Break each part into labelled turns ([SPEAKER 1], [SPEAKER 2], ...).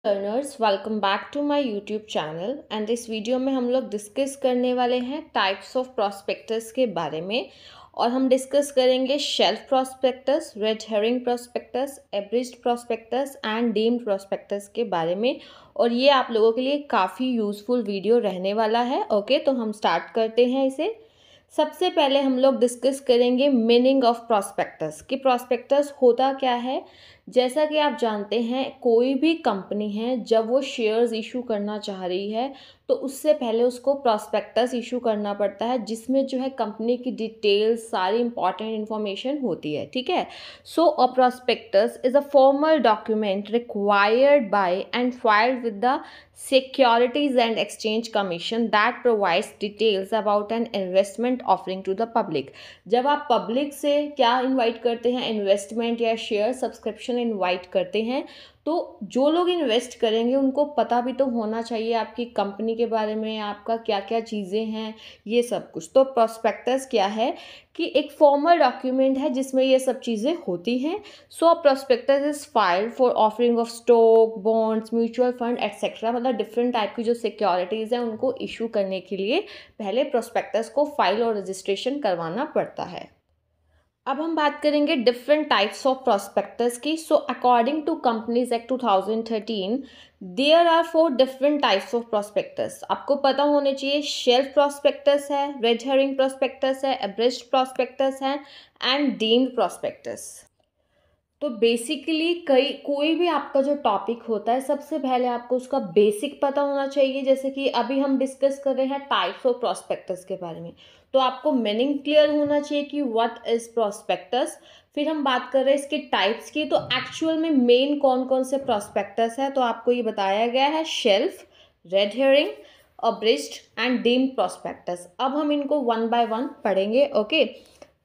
[SPEAKER 1] Learners welcome back to my YouTube channel and इस video में हम लोग डिस्कस करने वाले हैं टाइप्स ऑफ प्रॉस्पेक्टस के बारे में। और हम डिस्कस करेंगे shelf prospectus, red herring prospectus, abridged prospectus and deemed prospectus के बारे में। और ये आप लोगों के लिए काफ़ी यूज़फुल वीडियो रहने वाला है। ओके, तो हम स्टार्ट करते हैं इसे। सबसे पहले हम लोग डिस्कस करेंगे मीनिंग ऑफ प्रॉस्पेक्टस कि प्रॉस्पेक्टस होता क्या है। जैसा कि आप जानते हैं, कोई भी कंपनी है जब वो शेयर्स इशू करना चाह रही है तो उससे पहले उसको प्रॉस्पेक्टस इशू करना पड़ता है, जिसमें जो है कंपनी की डिटेल्स, सारी इंपॉर्टेंट इन्फॉर्मेशन होती है। ठीक है, so a prospectus is a formal document required by and filed with the Securities and Exchange Commission that provides details about an investment offering to the public। जब आप public से क्या invite करते हैं, इन्वेस्टमेंट या शेयर सब्सक्रिप्शन इनवाइट करते हैं, तो जो लोग इन्वेस्ट करेंगे उनको पता भी तो होना चाहिए आपकी कंपनी के बारे में, आपका क्या क्या चीज़ें हैं, ये सब कुछ। तो प्रॉस्पेक्टस क्या है कि एक फॉर्मल डॉक्यूमेंट है जिसमें ये सब चीज़ें होती हैं। So prospectus is filed for offering of stock, bonds, mutual fund etcetera, मतलब डिफरेंट टाइप की जो सिक्योरिटीज़ हैं उनको इशू करने के लिए पहले प्रॉस्पेक्टस को फाइल और रजिस्ट्रेशन करवाना पड़ता है। अब हम बात करेंगे डिफरेंट टाइप्स ऑफ प्रॉस्पेक्टस की। So according to companies act 2013 there are 4 different types of prospectus. आपको पता होने चाहिए, शेल्फ प्रॉस्पेक्टस है, रेड हेरिंग प्रॉस्पेक्टस है, एब्रिज्ड प्रॉस्पेक्टस है एंड डीम्ड प्रॉस्पेक्टस। तो बेसिकली कोई भी आपका जो टॉपिक होता है, सबसे पहले आपको उसका बेसिक पता होना चाहिए। जैसे कि अभी हम डिस्कस कर रहे हैं टाइप्स ऑफ प्रॉस्पेक्टस के बारे में, तो आपको मीनिंग क्लियर होना चाहिए कि व्हाट इज प्रॉस्पेक्टस। फिर हम बात कर रहे हैं इसके टाइप्स की, तो एक्चुअल में मेन कौन कौन से प्रॉस्पेक्टस है, तो आपको ये बताया गया है shelf, red herring, abridged and deemed prospectus. अब हम इनको वन बाय वन पढ़ेंगे। ओके,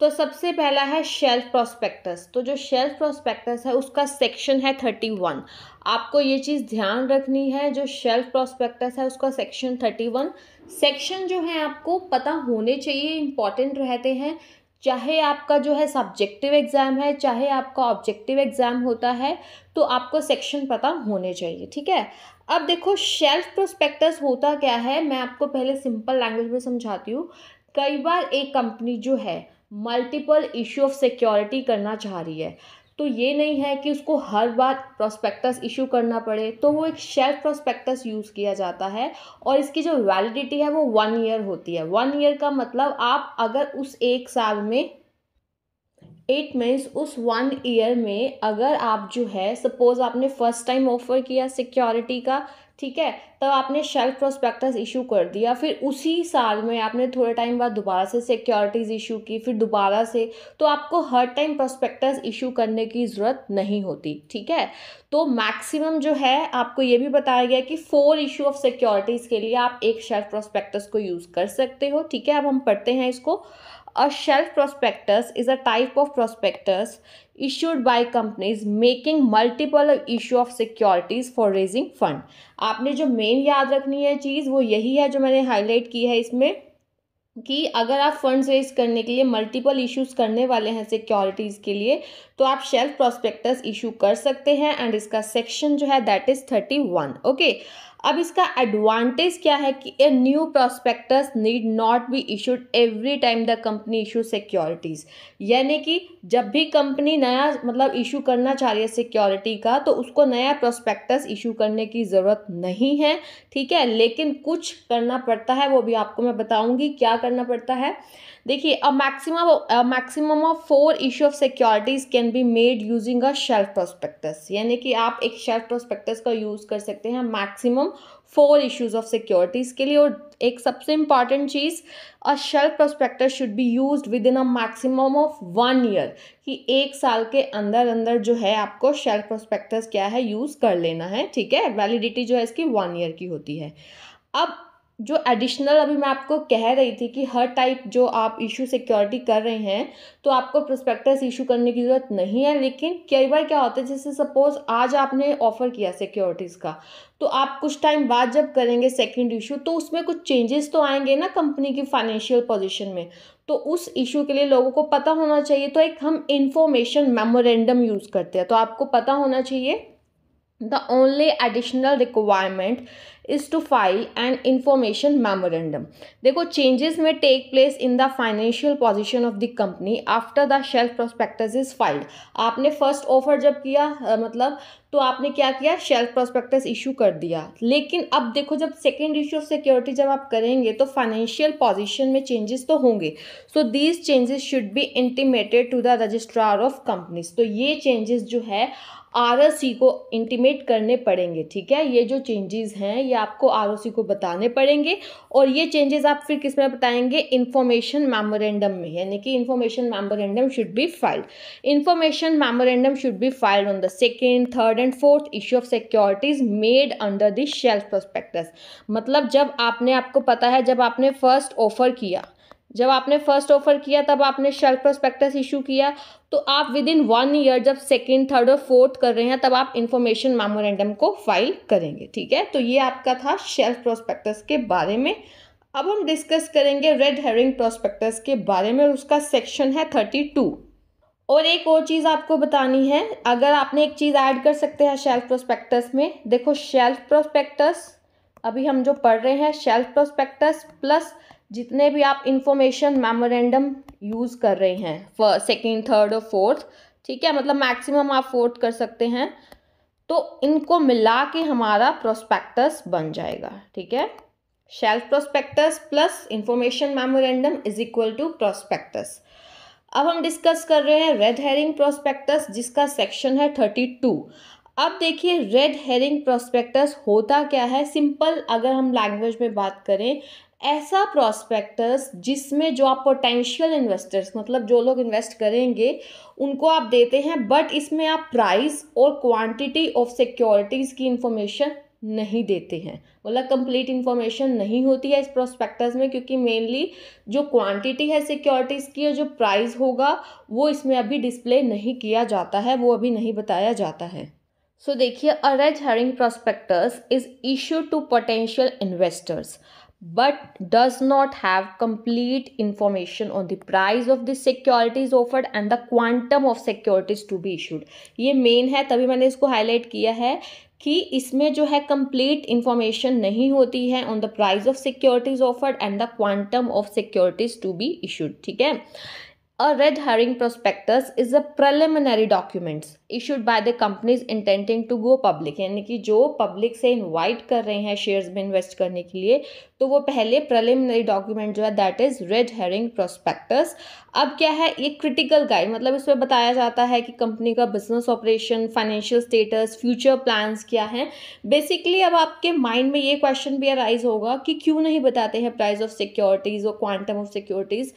[SPEAKER 1] तो सबसे पहला है शेल्फ प्रॉस्पेक्टस। तो जो शेल्फ प्रॉस्पेक्टस है उसका सेक्शन है 31। आपको ये चीज़ ध्यान रखनी है, जो शेल्फ प्रॉस्पेक्टस है उसका सेक्शन 31। सेक्शन जो है आपको पता होने चाहिए, इंपॉर्टेंट रहते हैं। चाहे आपका जो है सब्जेक्टिव एग्ज़ाम है, चाहे आपका ऑब्जेक्टिव एग्ज़ाम होता है, तो आपको सेक्शन पता होने चाहिए। ठीक है, अब देखो शेल्फ प्रोस्पेक्टस होता क्या है, मैं आपको पहले सिंपल लैंग्वेज में समझाती हूँ। कई बार एक कंपनी जो है मल्टीपल इशू ऑफ सिक्योरिटी करना चाह रही है, तो ये नहीं है कि उसको हर बार प्रोस्पेक्टस इशू करना पड़े, तो वो एक शेल्फ प्रोस्पेक्टस यूज़ किया जाता है। और इसकी जो वैलिडिटी है वो 1 ईयर होती है। 1 ईयर का मतलब आप अगर उस एक साल में, इट मीन्स उस 1 ईयर में अगर आप जो है, सपोज आपने फर्स्ट टाइम ऑफर किया सिक्योरिटी का, ठीक है, तब आपने शेल्फ प्रोस्पेक्टस इशू कर दिया, फिर उसी साल में आपने थोड़े टाइम बाद दोबारा से सिक्योरिटीज इशू की, फिर दोबारा से, तो आपको हर टाइम प्रोस्पेक्टस इशू करने की ज़रूरत नहीं होती। ठीक है, तो मैक्सिमम जो है आपको ये भी बताया गया कि 4 इशू ऑफ सिक्योरिटीज़ के लिए आप एक शेल्फ प्रोस्पेक्टस को यूज़ कर सकते हो। ठीक है, अब हम पढ़ते हैं इसको। A shelf prospectus is a type of prospectus issued by companies making multiple issue of securities for raising fund। आपने जो मेन याद रखनी है चीज़ वो यही है जो मैंने हाईलाइट की है इसमें, कि अगर आप फंड्स रेज करने के लिए मल्टीपल इश्यूज करने वाले हैं सिक्योरिटीज़ के लिए, तो आप शेल्फ प्रॉस्पेक्टस इशू कर सकते हैं। एंड इसका सेक्शन जो है दैट इज़ 31। ओके, अब इसका एडवांटेज क्या है कि a new prospectus need not be issued every time the company issue securities. यानी कि जब भी कंपनी नया मतलब इशू करना चाह रही है सिक्योरिटी का, तो उसको नया प्रॉस्पेक्टस इशू करने की ज़रूरत नहीं है। ठीक है, लेकिन कुछ करना पड़ता है, वो भी आपको मैं बताऊंगी क्या करना पड़ता है। देखिए, a maximum of 4 issue of securities can be made using a shelf prospectus. यानी कि आप एक शेल्फ प्रोस्पेक्टस का यूज़ कर सकते हैं मैक्सिमम 4 इश्यूज ऑफ सिक्योरिटीज़ के लिए। और एक सबसे important cheese, a shelf prospectus should be used with in a maximum of 1 year, कि 1 साल के अंदर अंदर जो है आपको शेल्फ प्रोस्पेक्टस क्या है यूज़ कर लेना है। ठीक है, वैलिडिटी जो है इसकी 1 ईयर की होती है। अब जो एडिशनल अभी मैं आपको कह रही थी कि हर टाइप जो आप इशू सिक्योरिटी कर रहे हैं तो आपको प्रोस्पेक्टस इशू करने की ज़रूरत नहीं है। लेकिन कई बार क्या होता है, जैसे सपोज आज आपने ऑफर किया सिक्योरिटीज़ का, तो आप कुछ टाइम बाद जब करेंगे सेकंड इशू, तो उसमें कुछ चेंजेस तो आएंगे ना कंपनी की फाइनेंशियल पोजीशन में, तो उस इशू के लिए लोगों को पता होना चाहिए। तो एक हम इंफॉर्मेशन मेमोरेंडम यूज़ करते हैं, तो आपको पता होना चाहिए The only additional requirement is to file an information memorandum. देखो changes may take place in the financial position of the company after the shelf prospectus is filed. आपने फर्स्ट ऑफर जब किया मतलब तो आपने क्या किया, शेल्फ प्रोस्पेक्टस इशू कर दिया, लेकिन अब देखो जब सेकेंड इशू ऑफ सिक्योरिटी जब आप करेंगे तो फाइनेंशियल पोजीशन में चेंजेस तो होंगे. So these changes should be intimated to the registrar of companies. तो ये चेंजेस जो है आरओसी को इंटीमेट करने पड़ेंगे. ठीक है, ये जो चेंजेस हैं ये आपको आरओसी को बताने पड़ेंगे और ये चेंजेस आप फिर किस में बताएंगे, इंफॉर्मेशन मेमोरेंडम में, यानी कि information memorandum should be filed. Information memorandum should be filed on the second, third and fourth issue of securities made under the shelf prospectus. मतलब जब आपने, आपको पता है जब आपने फर्स्ट ऑफर किया तब आपने शेल्फ प्रोस्पेक्टस इशू किया, तो आप विद इन 1 ईयर जब सेकेंड, थर्ड और फोर्थ कर रहे हैं तब आप इंफॉर्मेशन मेमोरेंडम को फाइल करेंगे. ठीक है, तो ये आपका था शेल्फ प्रोस्पेक्टस के बारे में. अब हम डिस्कस करेंगे रेड हेरिंग प्रोस्पेक्टस के बारे में, उसका सेक्शन है 32. और एक और चीज़ आपको बतानी है, अगर आपने एक चीज़ ऐड कर सकते हैं शेल्फ प्रोस्पेक्टस में. देखो शेल्फ प्रोस्पेक्टस अभी हम जो पढ़ रहे हैं, शेल्फ प्रोस्पेक्टस प्लस जितने भी आप इंफॉर्मेशन मेमोरेंडम यूज़ कर रहे हैं सेकेंड, थर्ड और फोर्थ, ठीक है, मतलब मैक्सिमम आप फोर्थ कर सकते हैं, तो इनको मिला के हमारा प्रोस्पेक्टस बन जाएगा. ठीक है, shelf prospectus plus information memorandum is equal to prospectus. अब हम डिस्कस कर रहे हैं रेड हेरिंग प्रोस्पेक्टस, जिसका सेक्शन है 32. अब देखिए रेड हेरिंग प्रोस्पेक्टस होता क्या है. सिंपल अगर हम लैंग्वेज में बात करें, ऐसा प्रोस्पेक्टस जिसमें जो आप पोटेंशियल इन्वेस्टर्स, मतलब जो लोग इन्वेस्ट करेंगे उनको आप देते हैं, बट इसमें आप प्राइस और क्वांटिटी ऑफ सिक्योरिटीज़ की इंफॉर्मेशन नहीं देते हैं. मतलब कंप्लीट इंफॉर्मेशन नहीं होती है इस प्रोस्पेक्टस में, क्योंकि मेनली जो क्वांटिटी है सिक्योरिटीज़ की और जो प्राइस होगा वो इसमें अभी डिस्प्ले नहीं किया जाता है, वो अभी नहीं बताया जाता है. सो देखिए, a red herring prospectus is issued to potential investors but does not have complete information on the price of the securities offered and the quantum of securities to be issued. ये main है, तभी मैंने इसको highlight किया है कि इसमें जो है कंप्लीट इंफॉर्मेशन नहीं होती है on the price of securities offered and the quantum of securities to be issued. ठीक है, A red herring prospectus is a preliminary documents issued by the companies intending to go public. यानी कि जो public से invite कर रहे हैं shares में इन्वेस्ट करने के लिए, तो वो पहले प्रिलिमिनरी डॉक्यूमेंट जो है that is red herring prospectus. अब क्या है, ये क्रिटिकल गाइड, मतलब इसमें बताया जाता है कि कंपनी का business operation, financial status, future plans क्या हैं. बेसिकली अब आपके माइंड में ये क्वेश्चन भी अराइज होगा कि क्यों नहीं बताते हैं प्राइस ऑफ सिक्योरिटीज़ और क्वांटम ऑफ सिक्योरिटीज़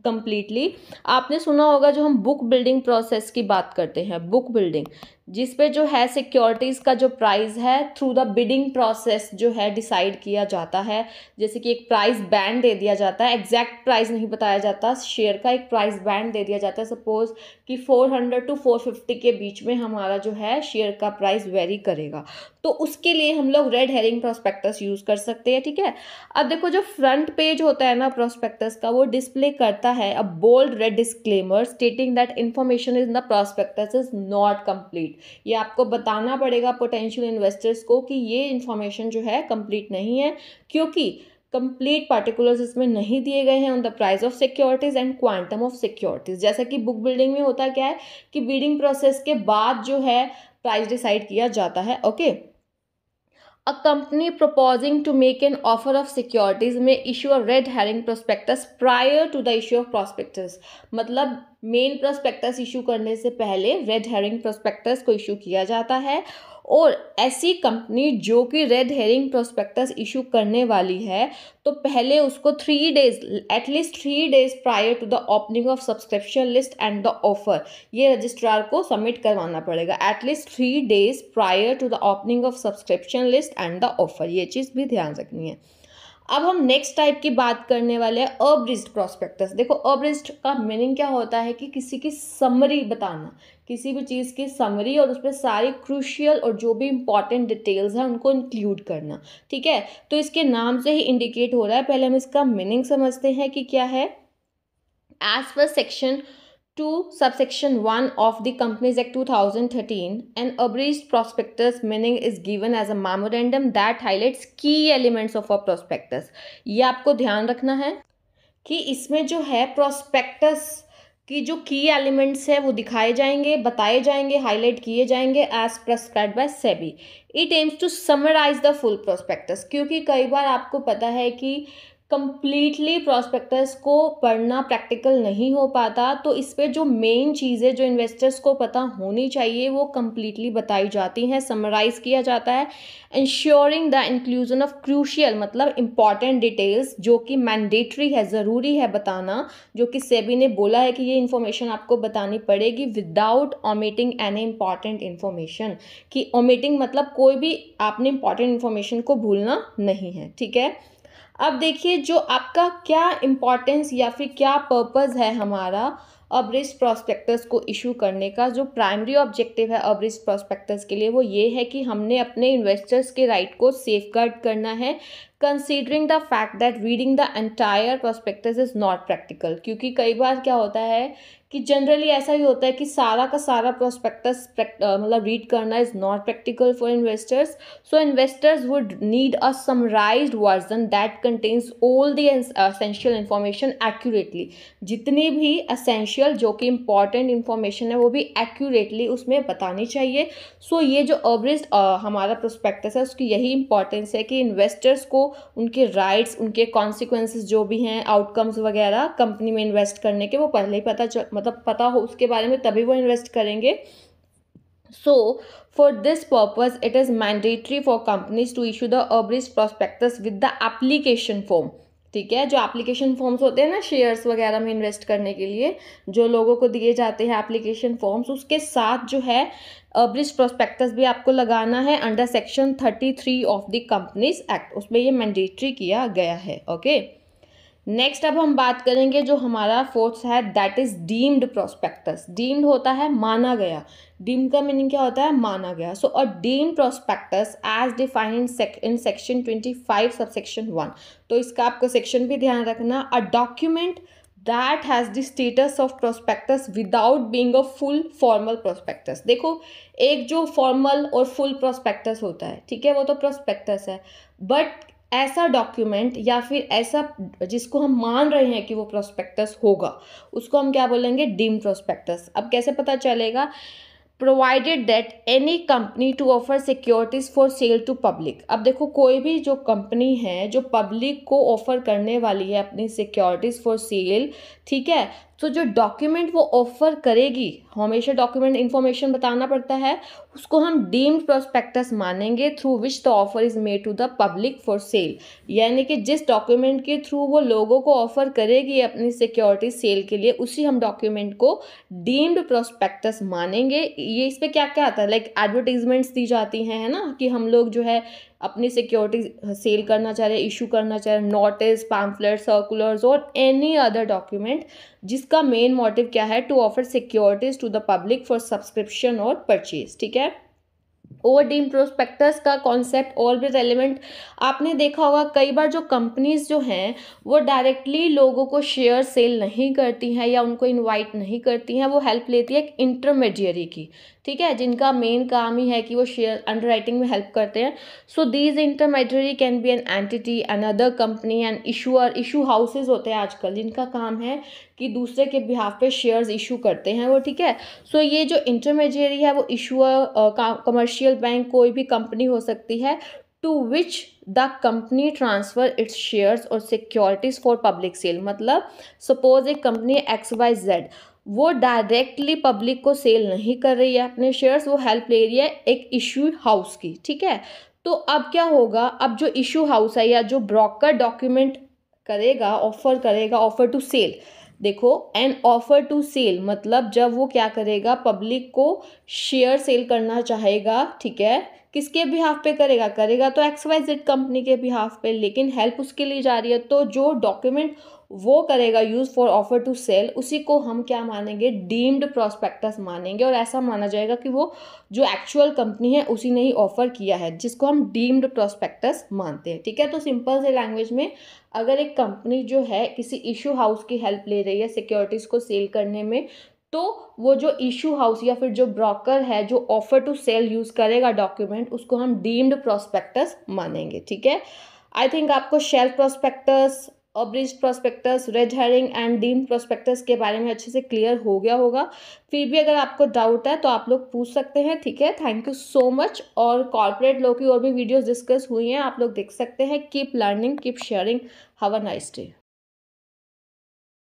[SPEAKER 1] कंप्लीटली. आपने सुना होगा जो हम बुक बिल्डिंग प्रोसेस की बात करते हैं, बुक बिल्डिंग, जिस पे जो है सिक्योरिटीज़ का जो प्राइस है थ्रू द बिडिंग प्रोसेस जो है डिसाइड किया जाता है. जैसे कि एक प्राइस बैंड दे दिया जाता है, एग्जैक्ट प्राइस नहीं बताया जाता, शेयर का एक प्राइस बैंड दे दिया जाता है. सपोज कि 400 टू 450 के बीच में हमारा जो है शेयर का प्राइस वेरी करेगा, तो उसके लिए हम लोग रेड हेरिंग प्रोस्पेक्टस यूज़ कर सकते हैं. ठीक है, अब देखो जो फ्रंट पेज होता है ना प्रोस्पेक्टस का, वो डिस्प्ले करता है a bold red disclaimer stating that information in the prospectus is not complete. ये आपको बताना पड़ेगा पोटेंशियल इन्वेस्टर्स को कि ये इंफॉर्मेशन जो है कंप्लीट नहीं है, क्योंकि कंप्लीट पार्टिकुलर्स इसमें नहीं दिए गए हैं on the price of securities and quantum of securities. जैसा कि बुक बिल्डिंग में होता क्या है कि बिडिंग प्रोसेस के बाद जो है प्राइस डिसाइड किया जाता है. Okay, A company proposing to make an offer of securities may issue a red herring prospectus prior to the issue of prospectus. मतलब मेन प्रोस्पेक्टस इशू करने से पहले रेड हेरिंग प्रोस्पेक्टस को इशू किया जाता है. और ऐसी कंपनी जो कि रेड हेरिंग प्रोस्पेक्टस इशू करने वाली है, तो पहले उसको 3 days, at least 3 days prior to the opening of subscription list and the offer, ये रजिस्ट्रार को सबमिट करवाना पड़ेगा. At least 3 days prior to the opening of subscription list and the offer, ये चीज़ भी ध्यान रखनी है. अब हम नेक्स्ट टाइप की बात करने वाले हैं, अब्रिज्ड प्रोस्पेक्टस. देखो अब्रिज्ड का मीनिंग क्या होता है कि किसी की समरी बताना, किसी भी चीज़ की समरी और उसमें सारी क्रूशियल और जो भी इंपॉर्टेंट डिटेल्स हैं उनको इंक्लूड करना. ठीक है, तो इसके नाम से ही इंडिकेट हो रहा है. पहले हम इसका मीनिंग समझते हैं कि क्या है. As per section to subsection 1 of the Companies Act 2013, an abridged prospectus meaning is given as a memorandum that highlights key elements of a prospectus. ये आपको ध्यान रखना है कि इसमें जो है प्रोस्पेक्टस की जो की एलिमेंट्स है वो दिखाए जाएंगे, बताए जाएंगे, हाईलाइट किए जाएंगे as prescribed by SEBI. It aims to summarise the full prospectus, क्योंकि कई बार आपको पता है कि कंप्लीटली प्रॉस्पेक्टस को पढ़ना प्रैक्टिकल नहीं हो पाता, तो इस पे जो मेन चीज़ें जो इन्वेस्टर्स को पता होनी चाहिए वो कंप्लीटली बताई जाती हैं, समराइज किया जाता है. Ensuring the inclusion of crucial मतलब इंपॉर्टेंट डिटेल्स जो कि मैंडेटरी है, ज़रूरी है बताना, जो कि सेबी ने बोला है कि ये इन्फॉर्मेशन आपको बतानी पड़ेगी without omitting any important information. कि ओमिटिंग मतलब कोई भी आपने इंपॉर्टेंट इन्फॉर्मेशन को भूलना नहीं है. ठीक है, अब देखिए जो आपका क्या इम्पोर्टेंस या फिर क्या पर्पस है हमारा अब्रिज्ड प्रॉस्पेक्टस को इशू करने का. जो प्राइमरी ऑब्जेक्टिव है अब्रिज्ड प्रॉस्पेक्टस के लिए वो ये है कि हमने अपने इन्वेस्टर्स के राइट को सेफगार्ड करना है, considering the fact that reading the entire prospectus is not practical. क्योंकि कई बार क्या होता है कि जनरली ऐसा ही होता है कि सारा का सारा प्रॉस्पेक्टस मतलब रीड करना is not practical for investors. So investors would need a summarised version that contains all the essential information accurately. जितनी भी एसेंशियल जो कि इम्पॉर्टेंट इन्फॉर्मेशन है वो भी एक्यूरेटली उसमें बतानी चाहिए. सो ये जो अब्रिज्ड हमारा प्रॉस्पेक्टस है उसकी यही इंपॉर्टेंस है कि इन्वेस्टर्स को उनके राइट्स, उनके कॉन्सिक्वेंसेस जो भी हैं, आउटकम्स वगैरह कंपनी में इन्वेस्ट करने के वो पहले ही पता हो उसके बारे में, तभी वो इन्वेस्ट करेंगे. So for this purpose it is mandatory for companies to issue the abridged prospectus with the application form. ठीक है, जो एप्लीकेशन फॉर्म्स होते हैं ना शेयर्स वगैरह में इन्वेस्ट करने के लिए जो लोगों को दिए जाते हैं एप्लीकेशन फॉर्म्स, उसके साथ जो है अब्रिज्ड प्रॉस्पेक्टस भी आपको लगाना है under section 33 of the companies act. उसमें ये मैंडेटरी किया गया है. ओके, नेक्स्ट अब हम बात करेंगे जो हमारा फोर्थ है that is deemed prospectus. Deemed होता है माना गया. डीम्ड का मीनिंग क्या होता है? माना गया. So a deemed prospectus as defined in section 25 subsection 1. तो इसका आपको सेक्शन भी ध्यान रखना. A document that has the status of prospectus without being a full formal prospectus. देखो, एक जो फॉर्मल और फुल प्रोस्पेक्टस होता है, ठीक है, वो तो प्रोस्पेक्टस है, बट ऐसा डॉक्यूमेंट या फिर ऐसा जिसको हम मान रहे हैं कि वो प्रोस्पेक्टस होगा उसको हम क्या बोलेंगे? Deemed prospectus. अब कैसे पता चलेगा? Provided that any company to offer securities for sale to public. अब देखो, कोई भी जो कंपनी है जो पब्लिक को ऑफर करने वाली है अपनी सिक्योरिटीज फॉर सेल, ठीक है, तो जो डॉक्यूमेंट वो ऑफर करेगी, हमेशा डॉक्यूमेंट इंफॉर्मेशन बताना पड़ता है, उसको हम डीम्ड प्रोस्पेक्टस मानेंगे through which the offer is made to the public for sale. यानी कि जिस डॉक्यूमेंट के थ्रू वो लोगों को ऑफर करेगी अपनी सिक्योरिटी सेल के लिए, उसी हम डॉक्यूमेंट को डीम्ड प्रोस्पेक्टस मानेंगे. ये इस पर क्या क्या आता है? लाइक एडवर्टीजमेंट्स दी जाती हैं, है ना, कि हम लोग जो है अपनी सिक्योरिटी सेल करना चाह रहे हैं, इशू करना चाह रहे हैं, नोटिस, पैम्फलेट, सर्कुलर्स और एनी अदर डॉक्यूमेंट जिसका मेन मोटिव क्या है? To offer securities to the public for subscription और परचेज. ठीक है, और डीम्ड प्रोस्पेक्टस का कॉन्सेप्ट और भी रेलिवेंट आपने देखा होगा. कई बार जो कंपनीज जो हैं वो डायरेक्टली लोगों को शेयर सेल नहीं करती हैं या उनको इनवाइट नहीं करती हैं, वो हेल्प लेती है एक इंटरमीडियरी की. ठीक है, जिनका मेन काम ही है कि वो शेयर अंडरराइटिंग में हेल्प करते हैं. So these intermediary can be an entity, another company and issuer. Issue houses होते हैं आजकल जिनका काम है कि दूसरे के बिहाफ पे शेयर्स इशू करते हैं वो. ठीक है, सो ये जो इंटरमीडियरी है वो इशूअर, कमर्शियल बैंक, कोई भी कंपनी हो सकती है, to which the company transfer its shares और सिक्योरिटीज फॉर पब्लिक सेल. मतलब सपोज एक कंपनी XYZ वो डायरेक्टली पब्लिक को सेल नहीं कर रही है अपने शेयर्स, वो हेल्प ले रही है एक इशू हाउस की. ठीक है, तो अब क्या होगा? अब जो इशू हाउस है या जो ब्रोकर डॉक्यूमेंट करेगा, ऑफर करेगा, ऑफर टू सेल. देखो, एन ऑफर टू सेल मतलब जब वो क्या करेगा, पब्लिक को शेयर सेल करना चाहेगा, ठीक है, किसके बिहाफ पे करेगा? करेगा तो XYZ कंपनी के बिहाफ पे, लेकिन हेल्प उसके लिए जा रही है. तो जो डॉक्यूमेंट वो करेगा use for offer to sale, उसी को हम क्या मानेंगे? डीम्ड प्रॉस्पेक्टस मानेंगे. और ऐसा माना जाएगा कि वो जो एक्चुअल कंपनी है उसी ने ही ऑफर किया है, जिसको हम डीम्ड प्रॉस्पेक्टस मानते हैं. ठीक है, तो सिंपल से लैंग्वेज में अगर एक कंपनी जो है किसी इशू हाउस की हेल्प ले रही है सिक्योरिटीज़ को सेल करने में, तो वो जो इशू हाउस या फिर जो ब्रोकर है जो ऑफर टू सेल यूज़ करेगा डॉक्यूमेंट, उसको हम डीम्ड प्रोस्पेक्टस मानेंगे। ठीक है, आई थिंक आपको shelf prospectus, abridged prospectus, red herring and deemed prospectus के बारे में अच्छे से क्लियर हो गया होगा। फिर भी अगर आपको डाउट है तो आप लोग पूछ सकते हैं। ठीक है, थैंक यू सो मच। और कॉर्पोरेट लॉ की और भी वीडियोस डिस्कस हुई हैं, आप लोग देख सकते हैं। Keep learning, keep sharing. Have a nice day.